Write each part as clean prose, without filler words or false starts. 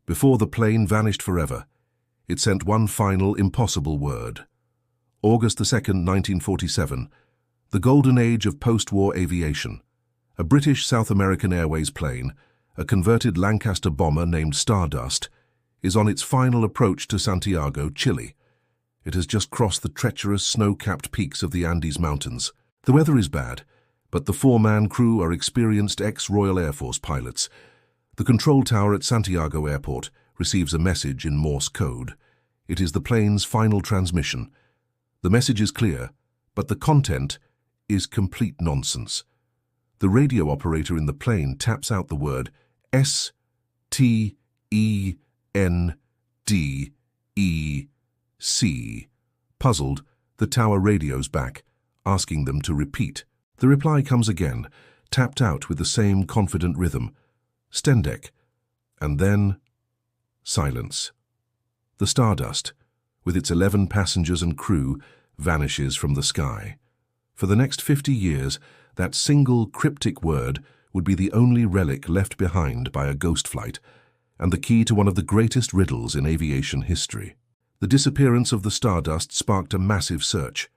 Before the plane vanished forever, it sent one final impossible word. August 2, 1947, the golden age of post-war aviation. A British South American Airways plane, a converted Lancaster bomber named Stardust, is on its final approach to Santiago, Chile. It has just crossed the treacherous snow-capped peaks of the Andes Mountains. The weather is bad, but the four-man crew are experienced ex-Royal Air Force pilots. The control tower at Santiago Airport receives a message in Morse code. It is the plane's final transmission. The message is clear, but the content is complete nonsense. The radio operator in the plane taps out the word STENDEC. Puzzled, the tower radios back, asking them to repeat. The reply comes again, tapped out with the same confident rhythm. STENDEC. And then silence. The Stardust, with its 11 passengers and crew, vanishes from the sky. For the next 50 years, that single cryptic word would be the only relic left behind by a ghost flight, and the key to one of the greatest riddles in aviation history. The disappearance of the Stardust sparked a massive search.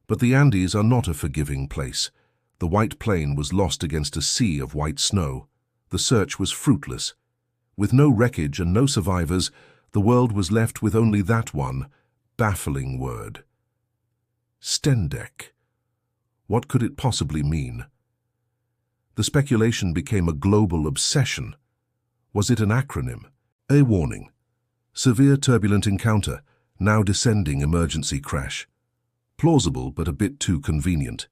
But the Andes are not a forgiving place. The white plane was lost against a sea of white snow. The search was fruitless. With no wreckage and no survivors, the world was left with only that one baffling word. STENDEC. What could it possibly mean? The speculation became a global obsession. Was it an acronym? A warning. Severe turbulent encounter. Now descending emergency crash. Plausible, but a bit too convenient.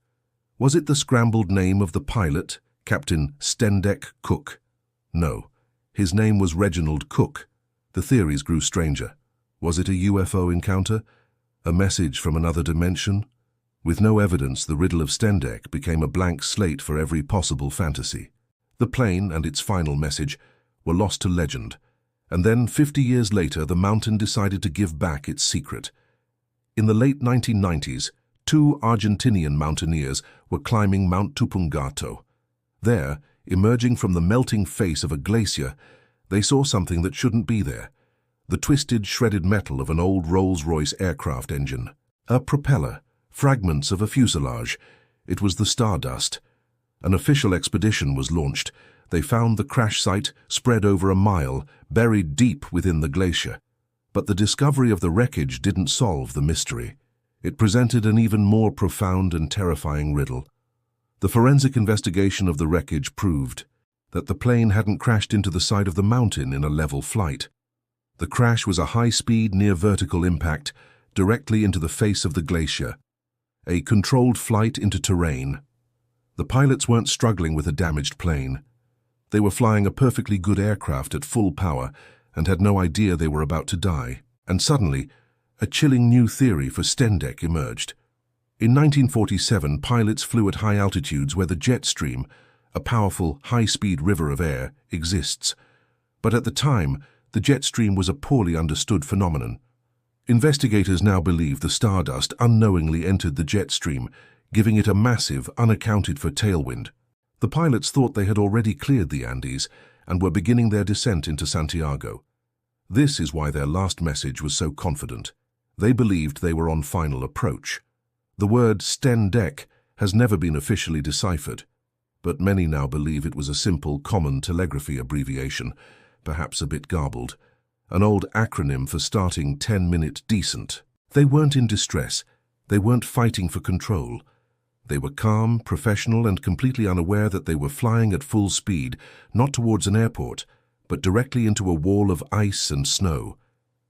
Was it the scrambled name of the pilot, Captain STENDEC Cook? No. His name was Reginald Cook. The theories grew stranger. Was it a UFO encounter? A message from another dimension? With no evidence, the riddle of STENDEC became a blank slate for every possible fantasy. The plane and its final message were lost to legend. And then, 50 years later, the mountain decided to give back its secret. In the late 1990s, two Argentinian mountaineers were climbing Mount Tupungato. There, emerging from the melting face of a glacier, they saw something that shouldn't be there. The twisted, shredded metal of an old Rolls-Royce aircraft engine. A propeller, fragments of a fuselage. It was the Stardust. An official expedition was launched. They found the crash site spread over a mile, buried deep within the glacier. But the discovery of the wreckage didn't solve the mystery. It presented an even more profound and terrifying riddle. The forensic investigation of the wreckage proved that the plane hadn't crashed into the side of the mountain in a level flight. The crash was a high-speed, near-vertical impact directly into the face of the glacier. A controlled flight into terrain. The pilots weren't struggling with a damaged plane. They were flying a perfectly good aircraft at full power and had no idea they were about to die. And suddenly, a chilling new theory for STENDEC emerged. In 1947, pilots flew at high altitudes where the jet stream, a powerful, high-speed river of air, exists. But at the time, the jet stream was a poorly understood phenomenon. Investigators now believe the Stardust unknowingly entered the jet stream, giving it a massive, unaccounted-for tailwind. The pilots thought they had already cleared the Andes and were beginning their descent into Santiago. This is why their last message was so confident. They believed they were on final approach. The word STENDEC has never been officially deciphered, but many now believe it was a simple common telegraphy abbreviation, perhaps a bit garbled, an old acronym for starting 10-minute decent. They weren't in distress. They weren't fighting for control. They were calm, professional, and completely unaware that they were flying at full speed, not towards an airport, but directly into a wall of ice and snow.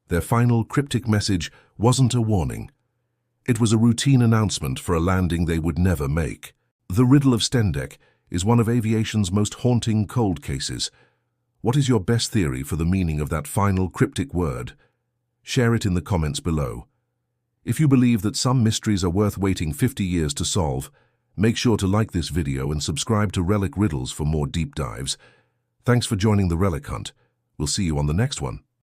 Their final cryptic message wasn't a warning. It was a routine announcement for a landing they would never make. The riddle of STENDEC is one of aviation's most haunting cold cases. What is your best theory for the meaning of that final cryptic word? Share it in the comments below. If you believe that some mysteries are worth waiting 50 years to solve, make sure to like this video and subscribe to Relic Riddles for more deep dives. Thanks for joining the Relic Hunt. We'll see you on the next one.